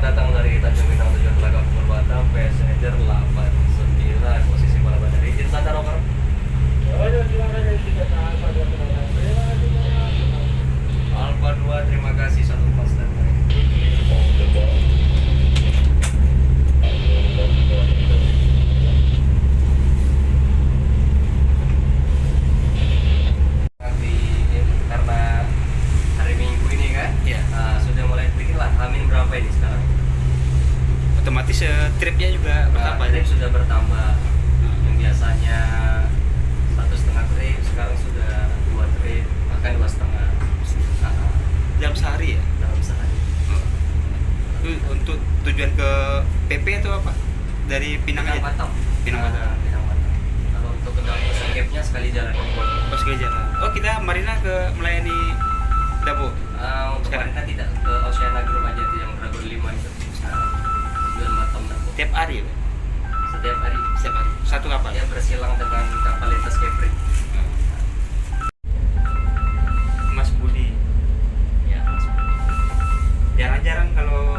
datang dari Tanjung Pinang tujuan Telaga Purbalingga Batam, passenger 89, posisi pada bandara izin Sandar Oker. Alfa 2, terima kasih satu pas dan karena hari Minggu ini kan, Iya. sudah mulai bikin lah. Amin berapa ini sekarang? Otomatis tripnya juga bertambah. Trip sudah bertambah. Yang biasanya 1,5 trip, sekarang sudah 2 trip, bahkan 2,5 Dalam sehari ya. dalam sehari. Itu untuk tujuan ke PP atau apa? Dari Pinang aja. Batam. Pinang Batam. Pinang Batam. Kalau untuk ke Dapo Gapnya sekali jalan. Oh, sekali jalan. Oh, kita Marina ke melayani Dapo. Untuk Sekarang? Marina tidak ke Oceana Group aja tuh yang Dragon 5 itu. Tujuan Batam Dapo. Tiap hari ya. Setiap hari. Setiap hari. Satu kapal. Dia bersilang dengan kapal lintas Kepri. Mas Budi. Ya, Mas. Jarang-jarang kalau